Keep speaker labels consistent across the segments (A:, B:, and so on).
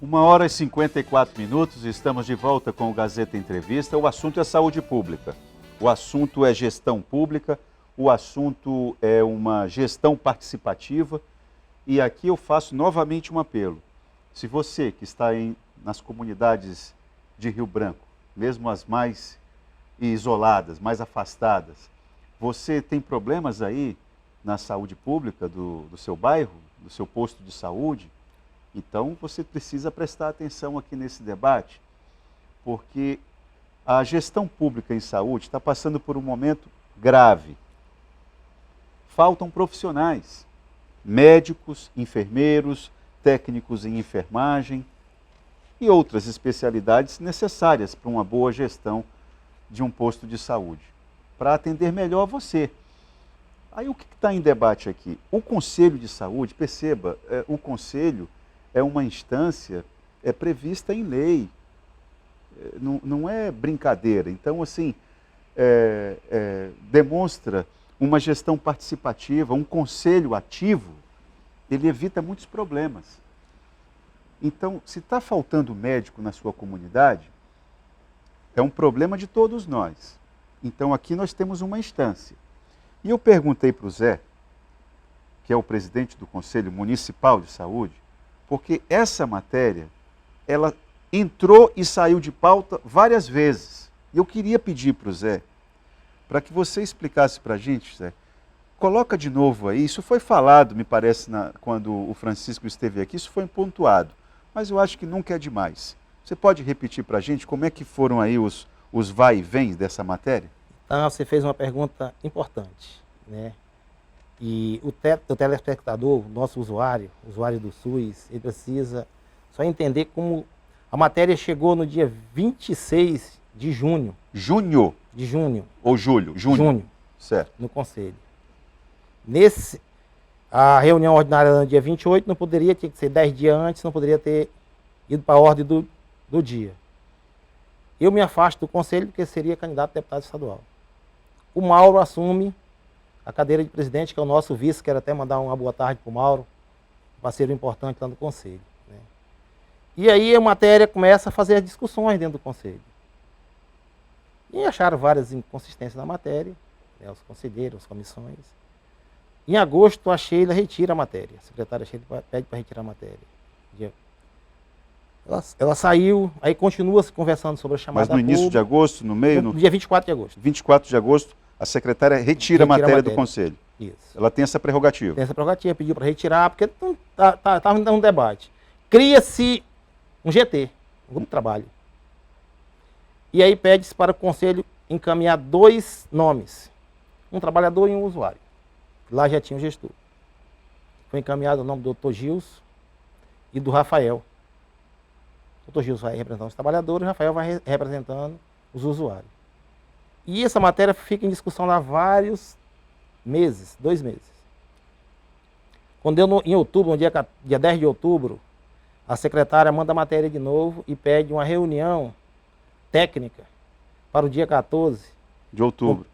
A: 1h54, estamos de volta com o Gazeta Entrevista. O assunto é saúde pública, o assunto é gestão pública, o assunto é uma gestão participativa. E aqui eu faço novamente um apelo. Se você que está nas comunidades de Rio Branco, mesmo as mais isoladas, mais afastadas, você tem problemas aí na saúde pública do seu bairro, do seu posto de saúde, então você precisa prestar atenção aqui nesse debate, porque a gestão pública em saúde está passando por um momento grave. Faltam profissionais, médicos, enfermeiros, técnicos em enfermagem e outras especialidades necessárias para uma boa gestão de um posto de saúde, para atender melhor você. Aí o que está em debate aqui? O Conselho de Saúde, perceba, o Conselho é uma instância prevista em lei, não é brincadeira. Então, assim, demonstra uma gestão participativa, um conselho ativo, ele evita muitos problemas. Então, se está faltando médico na sua comunidade, é um problema de todos nós. Então, aqui nós temos uma instância. E eu perguntei para o Zé, que é o presidente do Conselho Municipal de Saúde, porque essa matéria, ela entrou e saiu de pauta várias vezes. E eu queria pedir para o Zé, para que você explicasse para a gente, Zé, coloca de novo aí, isso foi falado, me parece, quando o Francisco esteve aqui, isso foi pontuado, mas eu acho que nunca é demais. Você pode repetir para a gente como é que foram aí os vai e vem dessa matéria?
B: Então, você fez uma pergunta importante, né? E o telespectador, o nosso usuário do SUS, ele precisa só entender como a matéria chegou no dia 26 de junho.
A: Junho?
B: De junho.
A: Ou julho?
B: Junho.
A: Certo.
B: No Conselho. A reunião ordinária era no dia 28, não poderia, tinha que ser 10 dias antes, não poderia ter ido para a ordem do dia. Eu me afasto do Conselho porque seria candidato a deputado estadual. O Mauro assume a cadeira de presidente, que é o nosso vice, quero até mandar uma boa tarde para o Mauro, parceiro importante lá no Conselho, né? E aí a matéria começa a fazer as discussões dentro do Conselho. E acharam várias inconsistências na matéria, né, os conselheiros, as comissões. Em agosto, a Sheila retira a matéria, a secretária Sheila pede para retirar a matéria. Ela saiu, aí continua se conversando sobre a chamada pública.
A: Mas no início de agosto, no meio?
B: No dia 24 de agosto.
A: 24 de agosto, a secretária retira a matéria do Conselho.
B: Isso.
A: Ela tem essa prerrogativa.
B: Tem essa prerrogativa, pediu para retirar, porque estava em um debate. Cria-se um GT, um grupo de trabalho. E aí pede-se para o Conselho encaminhar 2 nomes, um trabalhador e um usuário. Lá já tinha um gestor. Foi encaminhado o nome do Dr. Gilson e do Rafael. O Dr. Gilson vai representando os trabalhadores, o Rafael vai representando os usuários. E essa matéria fica em discussão lá vários meses, 2 meses. Quando em outubro, no dia 10 de outubro, a secretária manda a matéria de novo e pede uma reunião técnica para o dia 14
A: de outubro,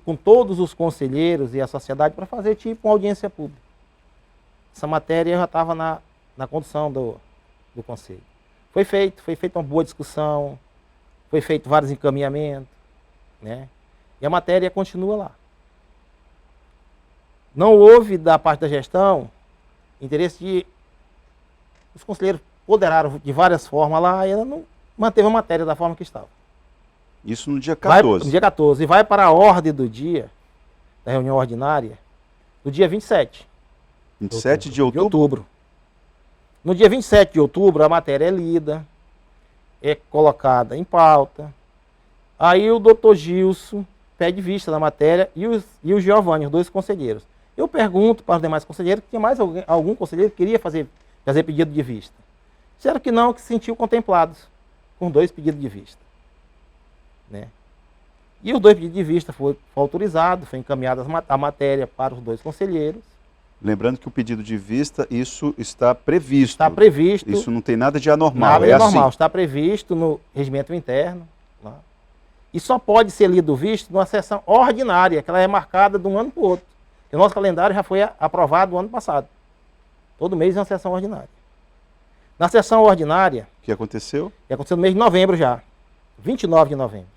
B: com todos os conselheiros e a sociedade para fazer tipo uma audiência pública. Essa matéria já estava na condução do Conselho. Foi feita uma boa discussão, foi feito vários encaminhamentos, né? E a matéria continua lá. Não houve da parte da gestão interesse de... Os conselheiros poderaram de várias formas lá e ela não manteve a matéria da forma que estava.
A: Isso no dia 14?
B: No dia 14. E vai para a ordem do dia, da reunião ordinária, do dia 27.
A: 27 de outubro?
B: De outubro. No dia 27 de outubro, a matéria é lida, é colocada em pauta. Aí o doutor Gilson pede vista da matéria e o Giovanni, os 2 conselheiros. Eu pergunto para os demais conselheiros, que tinha mais algum conselheiro que queria fazer pedido de vista. Disseram que não, que se sentiu contemplados com 2 pedidos de vista, né? E os 2 pedidos de vista foi autorizado, foi encaminhada a matéria para os 2 conselheiros.
A: Lembrando que o pedido de vista, isso está previsto.
B: Está previsto.
A: Isso não tem nada de anormal.
B: Nada de anormal, está previsto no regimento interno. Lá. E só pode ser lido o visto numa sessão ordinária, que ela é marcada de um ano para o outro. E o nosso calendário já foi aprovado no ano passado. Todo mês é uma sessão ordinária. Na sessão ordinária,
A: que aconteceu?
B: que aconteceu no mês de novembro já, 29 de novembro.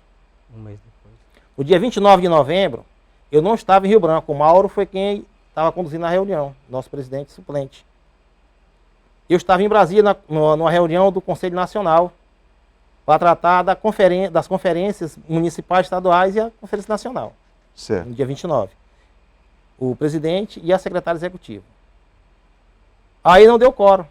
C: Um mês depois.
B: No dia 29 de novembro, eu não estava em Rio Branco. O Mauro foi quem estava conduzindo a reunião, nosso presidente suplente. Eu estava em Brasília, numa reunião do Conselho Nacional, para tratar das conferências municipais, estaduais e a Conferência Nacional,
A: Certo.
B: no dia 29. O presidente e a secretária executiva. Aí não deu quórum.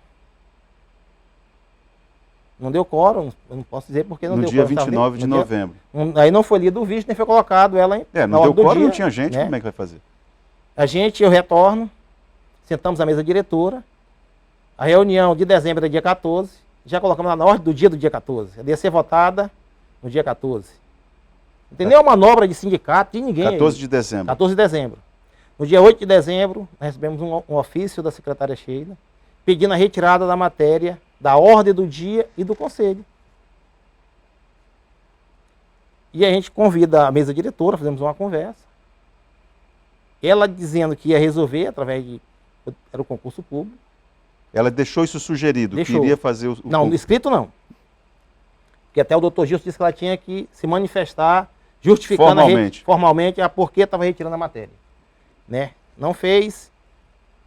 B: Não deu quórum, eu não posso dizer porque não
A: No
B: deu
A: dia
B: quórum.
A: 29 de novembro.
B: Aí não foi lido o vídeo, nem foi colocado ela
A: É,
B: na
A: não
B: hora
A: deu
B: do
A: quórum,
B: dia,
A: não tinha gente,
B: né?
A: como é que vai fazer?
B: Eu retorno, sentamos à mesa diretora, a reunião de dezembro é dia 14, já colocamos lá na ordem do dia 14. Ela ia ser votada no dia 14. Não tem nenhuma manobra de sindicato, de ninguém.
A: 14
B: aí.
A: de dezembro.
B: 14 de dezembro. No dia 8 de dezembro, nós recebemos um ofício da secretária Sheila, pedindo a retirada da matéria, da ordem do dia e do conselho. E a gente convida a mesa diretora, fizemos uma conversa. Ela dizendo que ia resolver através de... Era o concurso público.
A: Ela deixou isso sugerido,
B: Deixou.
A: que iria fazer o...
B: Não, no escrito não. Porque até o doutor Gilson disse que ela tinha que se manifestar justificando formalmente a por que estava retirando a matéria. Né? Não fez.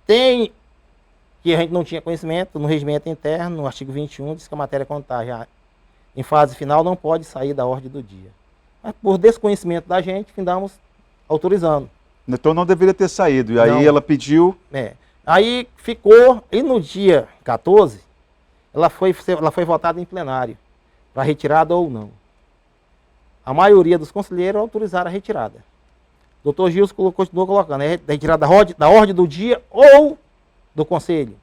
B: Tem que a gente não tinha conhecimento, no regimento interno, no artigo 21, diz que a matéria quando está já em fase final não pode sair da ordem do dia. Mas por desconhecimento da gente, findamos autorizando.
A: Então não deveria ter saído. E aí
B: Não.
A: ela pediu...
B: Aí ficou, e no dia 14, ela foi votada em plenário, para retirada ou não. A maioria dos conselheiros autorizaram a retirada. O doutor Gilson continuou colocando, retirada da ordem do dia ou do conselho.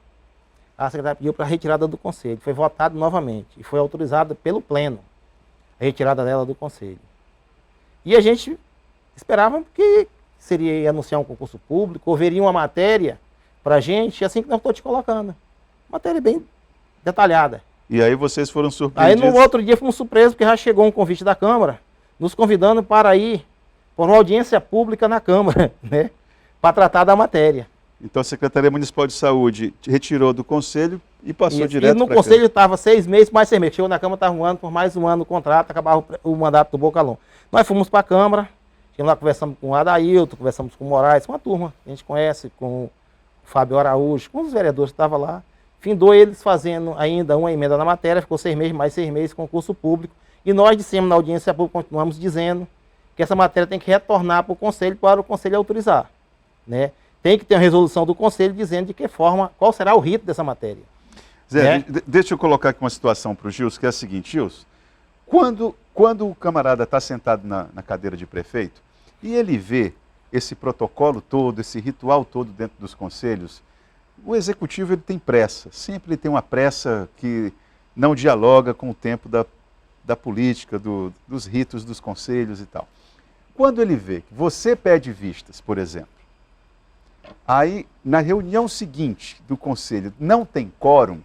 B: A secretária pediu para a retirada do conselho. Foi votado novamente e foi autorizada pelo pleno a retirada dela do conselho. E a gente esperava que seria anunciar um concurso público, ou veria uma matéria para a gente, assim que nós estou te colocando. Matéria bem detalhada.
A: E aí vocês foram
B: Aí
A: surpreendidos.
B: no outro dia fomos surpresos, porque já chegou um convite da Câmara, nos convidando para ir por uma audiência pública na Câmara, né, para tratar da matéria.
A: Então a Secretaria Municipal de Saúde retirou do Conselho e passou direto
B: E no
A: pra
B: Conselho estava 6 meses, mais 6 meses. Chegou na Câmara, estava um ano, por mais um ano o contrato, acabava o mandato do Bocalão. Nós fomos para a Câmara, chegamos lá, conversamos com o Adailton, conversamos com o Moraes, com uma turma que a gente conhece, com o Fábio Araújo, com os vereadores que estavam lá. Findou eles fazendo ainda uma emenda na matéria, ficou 6 meses, mais 6 meses, concurso público. E nós dissemos na audiência pública, continuamos dizendo que essa matéria tem que retornar para o Conselho autorizar. Né? Tem que ter uma resolução do Conselho dizendo de que forma, qual será o rito dessa matéria.
A: Zé,
B: Né?
A: deixa eu colocar aqui uma situação para o Gilson, que é a seguinte, Gilson, quando o camarada está sentado na cadeira de prefeito e ele vê esse protocolo todo, esse ritual todo dentro dos conselhos, o executivo ele tem pressa, sempre ele tem uma pressa que não dialoga com o tempo da política, dos ritos dos conselhos e tal. Quando ele vê que você pede vistas, por exemplo, aí na reunião seguinte do conselho não tem quórum,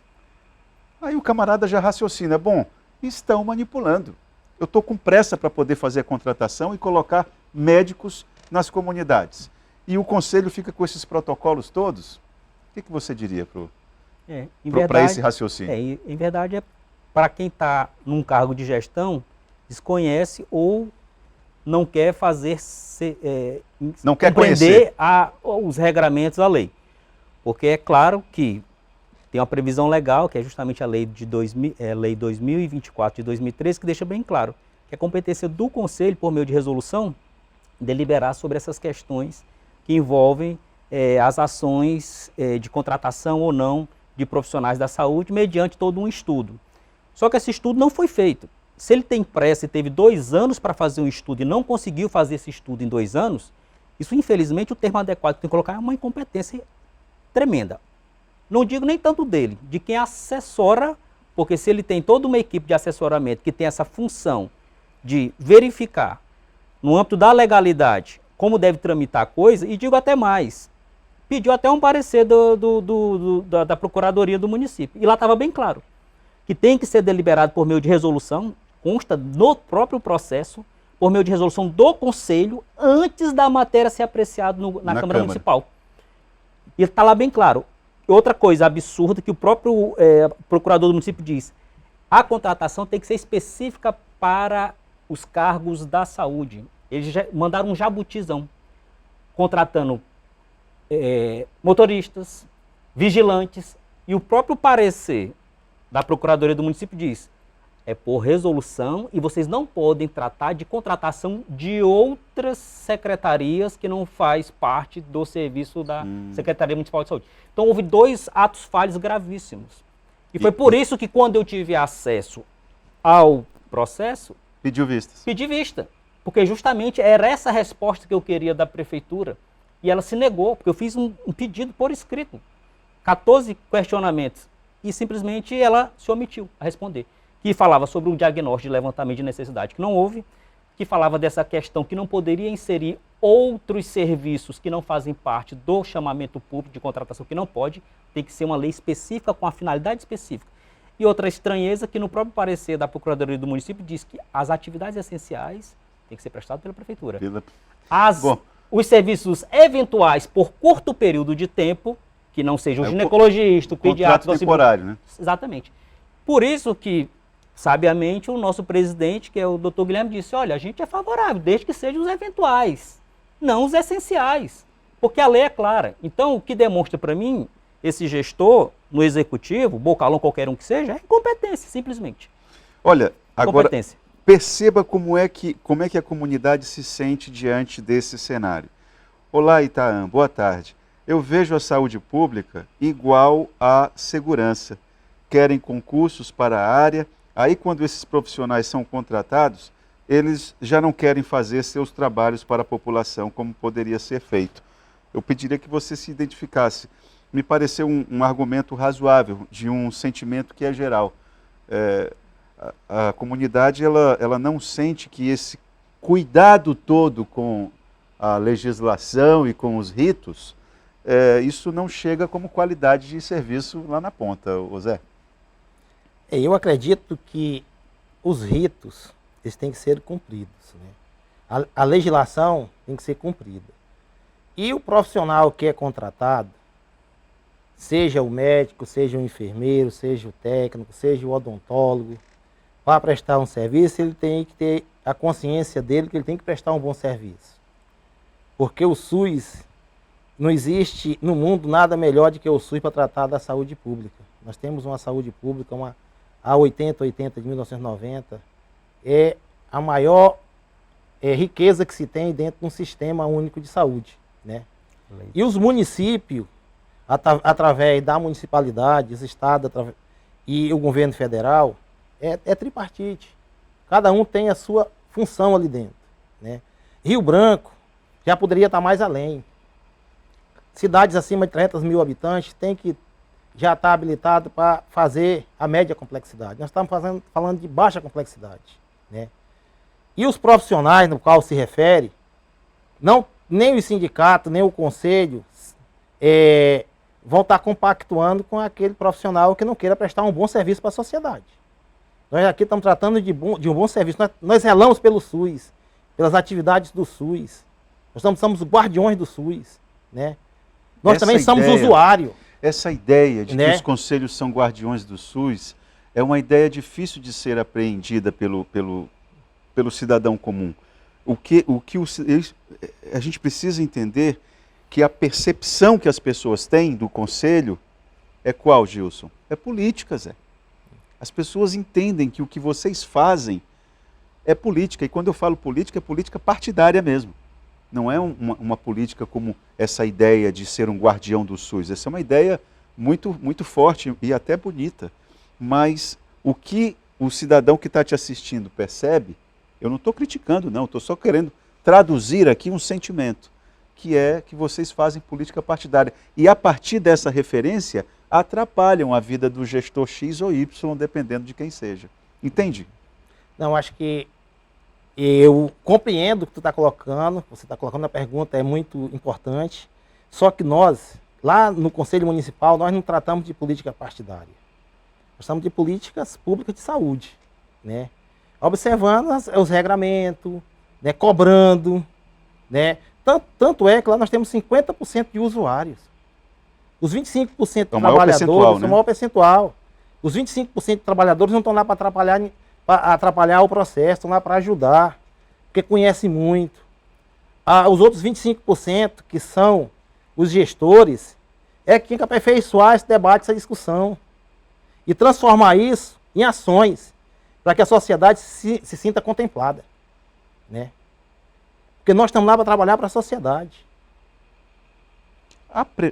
A: aí o camarada já raciocina, bom, estão manipulando. Eu estou com pressa para poder fazer a contratação e colocar médicos nas comunidades. E o conselho fica com esses protocolos todos? O que você diria para esse raciocínio?
C: Em verdade, para quem está num cargo de gestão, desconhece ou não quer
A: não quer
C: compreender os regramentos da lei. Porque é claro que tem uma previsão legal, que é justamente a lei, lei 2024 de 2013, que deixa bem claro que a competência do Conselho, por meio de resolução, deliberar sobre essas questões que envolvem as ações de contratação ou não de profissionais da saúde, mediante todo um estudo. Só que esse estudo não foi feito. Se ele tem pressa e teve 2 anos para fazer um estudo e não conseguiu fazer esse estudo em 2 anos, isso, infelizmente, o termo adequado que tem que colocar é uma incompetência tremenda. Não digo nem tanto dele, de quem assessora, porque se ele tem toda uma equipe de assessoramento que tem essa função de verificar, no âmbito da legalidade, como deve tramitar a coisa, e digo até mais, pediu até um parecer da Procuradoria do município, e lá estava bem claro, que tem que ser deliberado por meio de resolução, consta no próprio processo, por meio de resolução do Conselho, antes da matéria ser apreciada na Câmara Municipal. E está lá bem claro, outra coisa absurda que o próprio procurador do município diz, a contratação tem que ser específica para os cargos da saúde. Eles já mandaram um jabutizão, contratando motoristas, vigilantes, e o próprio parecer da Procuradoria do município diz, é por resolução e vocês não podem tratar de contratação de outras secretarias que não faz parte do serviço da Secretaria Municipal de Saúde. Então houve 2 atos falhos gravíssimos. E foi por isso que quando eu tive acesso ao processo,
A: Pediu vistas.
C: pedi vista. Porque justamente era essa resposta que eu queria da prefeitura. E ela se negou, porque eu fiz um pedido por escrito. 14 questionamentos. E simplesmente ela se omitiu a responder. Que falava sobre um diagnóstico de levantamento de necessidade que não houve, que falava dessa questão que não poderia inserir outros serviços que não fazem parte do chamamento público de contratação, que não pode, tem que ser uma lei específica com a finalidade específica. E outra estranheza que no próprio parecer da Procuradoria do município diz que as atividades essenciais têm que ser prestadas pela prefeitura. Os serviços eventuais por curto período de tempo, que não seja o ginecologista, o pediatra...
A: temporário, né?
C: Exatamente. Por isso que, sabiamente, o nosso presidente, que é o doutor Guilherme, disse, olha, a gente é favorável, desde que sejam os eventuais, não os essenciais, porque a lei é clara. Então, o que demonstra para mim, esse gestor no executivo, bocalão qualquer um que seja, é incompetência, simplesmente.
A: Olha, agora,
C: Incompetência.
A: perceba como é que a comunidade se sente diante desse cenário. Olá, Itaã, boa tarde. Eu vejo a saúde pública igual à segurança. Querem concursos para a área, aí quando esses profissionais são contratados, eles já não querem fazer seus trabalhos para a população como poderia ser feito. Eu pediria que você se identificasse. Me pareceu um argumento razoável, de um sentimento que é geral. A comunidade ela não sente que esse cuidado todo com a legislação e com os ritos, isso não chega como qualidade de serviço lá na ponta, Zé.
B: Eu acredito que os ritos eles têm que ser cumpridos, né? A legislação tem que ser cumprida. E o profissional que é contratado, seja o médico, seja o enfermeiro, seja o técnico, seja o odontólogo, para prestar um serviço, ele tem que ter a consciência dele que ele tem que prestar um bom serviço. Porque o SUS, não existe no mundo nada melhor do que o SUS para tratar da saúde pública. Nós temos uma saúde pública, a 8080 de 1990, é a maior riqueza que se tem dentro de um sistema único de saúde, né? E os municípios, através da municipalidade, os estados e o governo federal, é tripartite. Cada um tem a sua função ali dentro, né? Rio Branco já poderia estar mais além. Cidades acima de 300 mil habitantes tem que já estar habilitado para fazer a média complexidade. Nós estamos falando de baixa complexidade, né? E os profissionais no qual se refere, nem o sindicato, nem o conselho vão estar compactuando com aquele profissional que não queira prestar um bom serviço para a sociedade. Nós aqui estamos tratando de um bom serviço. Nós zelamos pelo SUS, pelas atividades do SUS. Nós somos guardiões do SUS, né? Nós também somos usuários.
A: Essa ideia de que os conselhos são guardiões do SUS é uma ideia difícil de ser apreendida pelo cidadão comum. A gente precisa entender que a percepção que as pessoas têm do conselho é qual, Gilson? É política, Zé. As pessoas entendem que o que vocês fazem é política. E quando eu falo política, é política partidária mesmo. Não é uma política como essa ideia de ser um guardião do SUS. Essa é uma ideia muito, muito forte e até bonita. Mas o que o cidadão que está te assistindo percebe, eu não estou criticando, não. Estou só querendo traduzir aqui um sentimento, que é que vocês fazem política partidária. E a partir dessa referência, atrapalham a vida do gestor X ou Y, dependendo de quem seja. Entende?
B: Não, acho que eu compreendo o que você está colocando na pergunta, é muito importante, só que nós, lá no Conselho Municipal, nós não tratamos de política partidária. Nós tratamos de políticas públicas de saúde, né? Observando os regramentos, né? Cobrando, né? Tanto é que lá nós temos 50% de usuários. Os 25% de
A: É o maior percentual,
B: trabalhadores,
A: né?
B: o maior percentual. Os 25% de trabalhadores não estão lá para atrapalhar o processo, estão lá para ajudar, porque conhecem muito. Os outros 25%, que são os gestores, é quem tem que aperfeiçoar esse debate, essa discussão. E transformar isso em ações, para que a sociedade se sinta contemplada. Né? Porque nós estamos lá para trabalhar para a sociedade.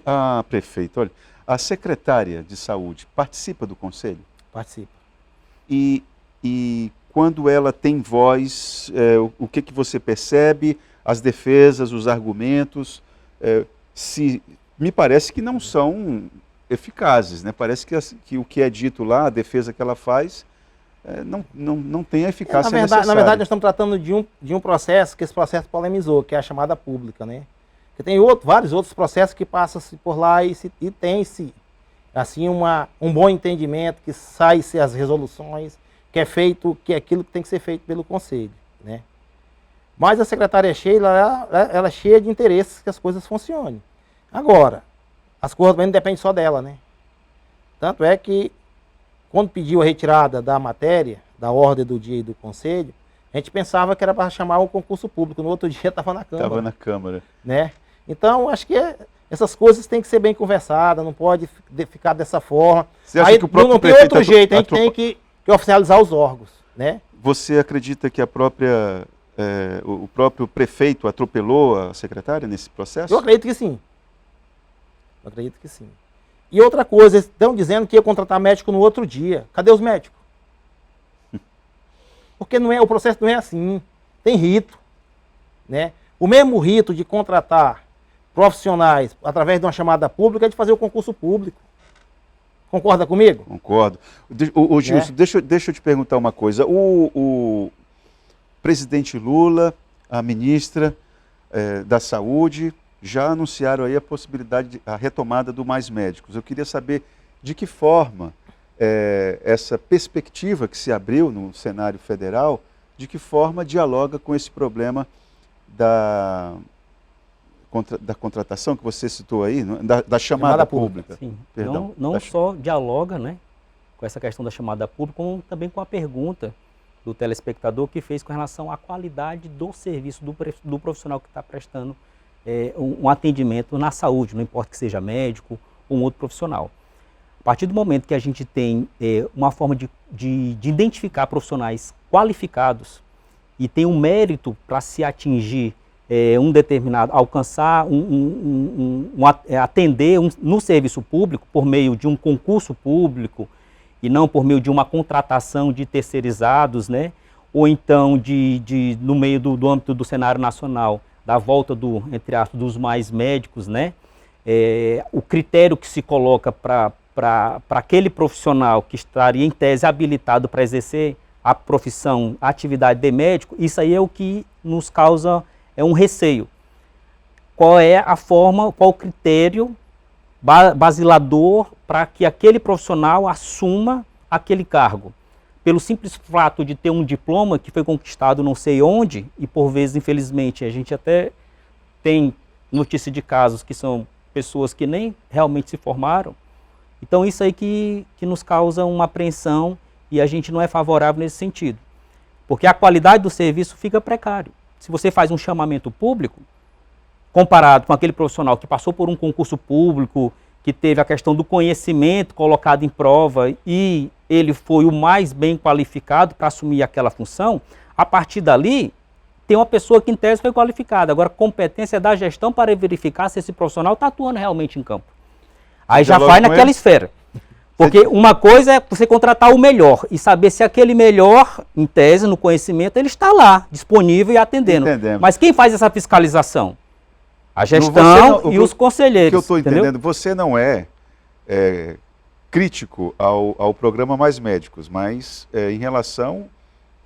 A: A prefeita, olha, a secretária de saúde participa do conselho?
B: Participa.
A: E quando ela tem voz, o que você percebe, as defesas, os argumentos, me parece que não são eficazes, né? Parece que o que é dito lá, a defesa que ela faz, não tem a eficácia necessária.
B: Na verdade, nós estamos tratando de um processo que esse processo polemizou, que é a chamada pública, né? Porque tem vários outros processos que passam-se por lá e tem-se assim, um bom entendimento, que sai-se as resoluções, que é feito, que é aquilo que tem que ser feito pelo Conselho, né? Mas a secretária Sheila, ela é cheia de interesses que as coisas funcionem. Agora, as coisas também não dependem só dela, né? Tanto é que, quando pediu a retirada da matéria, da ordem do dia e do Conselho, a gente pensava que era para chamar um concurso público, no outro dia estava na Câmara.
A: Estava na Câmara.
B: Né? Então, acho que essas coisas têm que ser bem conversadas, não pode ficar dessa forma.
A: Você acha
B: Aí,
A: que o próprio
B: não tem
A: prefeito
B: outro jeito, a gente tem que oficializar os órgãos. Né?
A: Você acredita que o próprio prefeito atropelou a secretária nesse processo?
B: Eu acredito que sim. Eu acredito que sim. E outra coisa, eles estão dizendo que ia contratar médico no outro dia. Cadê os médicos? Porque o processo não é assim. Tem rito. Né? O mesmo rito de contratar profissionais através de uma chamada pública é de fazer o concurso público. Concorda comigo?
A: Concordo. Gilson, deixa eu te perguntar uma coisa. O presidente Lula, a ministra da Saúde, já anunciaram aí a possibilidade, a retomada do Mais Médicos. Eu queria saber de que forma essa perspectiva que se abriu no cenário federal, de que forma dialoga com esse problema da contratação que você citou aí, da chamada pública.
C: Sim.
A: Perdão,
C: não só dialoga, né, com essa questão da chamada pública, como também com a pergunta do telespectador que fez com relação à qualidade do serviço do profissional que está prestando um atendimento na saúde, não importa que seja médico ou um outro profissional. A partir do momento que a gente tem uma forma de identificar profissionais qualificados e tem um mérito para se atingir um determinado, alcançar, atender no serviço público por meio de um concurso público e não por meio de uma contratação de terceirizados, né? Ou então no meio do âmbito do cenário nacional, da volta entre aspas, dos mais médicos, né? O critério que se coloca para aquele profissional que estaria em tese habilitado para exercer a profissão, a atividade de médico, isso aí é o que nos causa um receio. Qual é a forma, qual o critério basilador para que aquele profissional assuma aquele cargo? Pelo simples fato de ter um diploma que foi conquistado não sei onde, e por vezes, infelizmente, a gente até tem notícia de casos que são pessoas que nem realmente se formaram. Então isso aí que nos causa uma apreensão e a gente não é favorável nesse sentido. Porque a qualidade do serviço fica precário. Se você faz um chamamento público, comparado com aquele profissional que passou por um concurso público, que teve a questão do conhecimento colocado em prova e ele foi o mais bem qualificado para assumir aquela função, a partir dali, tem uma pessoa que em tese foi qualificada. Agora, competência da gestão para verificar se esse profissional está atuando realmente em campo. Aí já vai naquela esfera. Porque uma coisa é você contratar o melhor e saber se aquele melhor, em tese, no conhecimento, ele está lá, disponível e atendendo.
A: Entendemos.
C: Mas quem faz essa fiscalização? A gestão e os conselheiros.
A: O que eu estou entendendo, você não é crítico ao programa Mais Médicos, mas em relação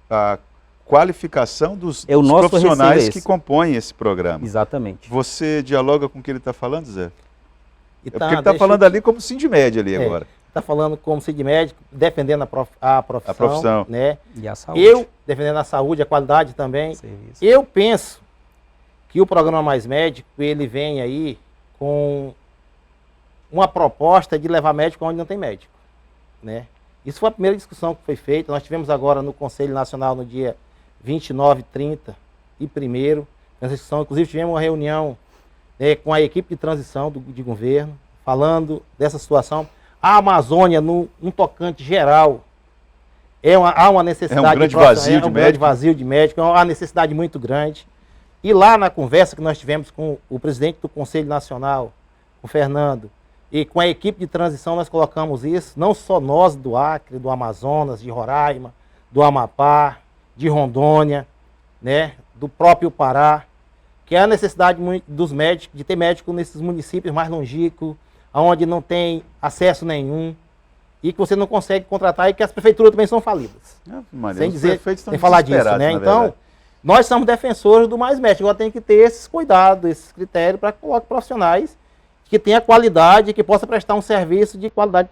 A: à qualificação dos profissionais que compõem esse programa.
C: Exatamente.
A: Você dialoga com o que ele está falando, Zé?
B: E
A: porque ele está falando ali como Sindmed ali agora.
B: Está falando como Sindmed, defendendo a profissão. Né?
C: E a saúde.
B: Eu, defendendo a saúde, a qualidade também.
C: Serviço.
B: Eu penso que o programa Mais Médico, ele vem aí com uma proposta de levar médico onde não tem médico, né? Isso foi a primeira discussão que foi feita. Nós tivemos agora no Conselho Nacional no dia 29, 30 e 1º, nessa discussão, inclusive tivemos uma reunião com a equipe de transição de governo, falando dessa situação. A Amazônia, num tocante geral, há uma necessidade
A: É um grande vazio de médico.
B: Vazio de médico, é uma necessidade muito grande. E lá na conversa que nós tivemos com o presidente do Conselho Nacional, o Fernando, e com a equipe de transição nós colocamos isso, não só nós do Acre, do Amazonas, de Roraima, do Amapá, de Rondônia, né, do próprio Pará, que é a necessidade dos médicos, de ter médico nesses municípios mais longínquos, onde não tem acesso nenhum, e que você não consegue contratar, e que as prefeituras também são falidas.
A: Maria,
B: Sem dizer,
A: sem
B: falar disso, né? Então, nós somos defensores do mais médico. Agora tem que ter esses cuidados, esses critérios para que coloque profissionais que tenham qualidade e que possam prestar um serviço de qualidade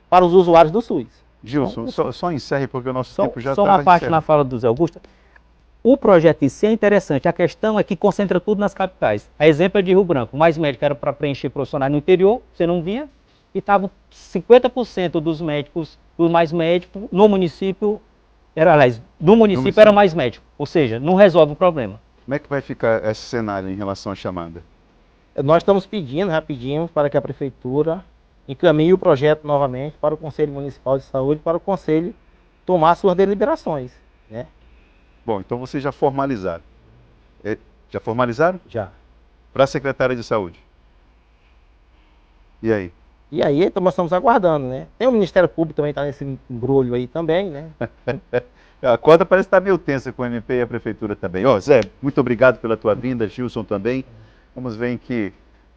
B: para os usuários do SUS.
A: Gilson, só encerre porque o nosso tempo já está
C: Só uma parte na fala do Zé Augusto. O projeto em si é interessante, a questão é que concentra tudo nas capitais. A exemplo é de Rio Branco, mais médico era para preencher profissionais no interior, você não via, e estavam 50% dos médicos, dos mais médicos, no município, no município era mais médico, ou seja, não resolve o problema.
A: Como é que vai ficar esse cenário em relação à chamada?
B: Nós estamos pedindo, já pedimos para que a Prefeitura encaminhe o projeto novamente para o Conselho Municipal de Saúde, para o Conselho tomar suas deliberações, né?
A: Bom, então vocês já formalizaram. Já formalizaram?
B: Já.
A: Para a Secretaria de Saúde. E aí?
B: E aí, então nós estamos aguardando, né? Tem o Ministério Público também, está nesse embrulho aí também, né?
A: A corda parece estar meio tensa com o MP e a Prefeitura também. Ó, Zé, muito obrigado pela tua vinda, Gilson também. Vamos ver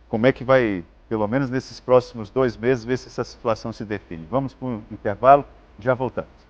A: como é que vai, pelo menos nesses próximos 2 meses, ver se essa situação se define. Vamos para um intervalo, já voltamos.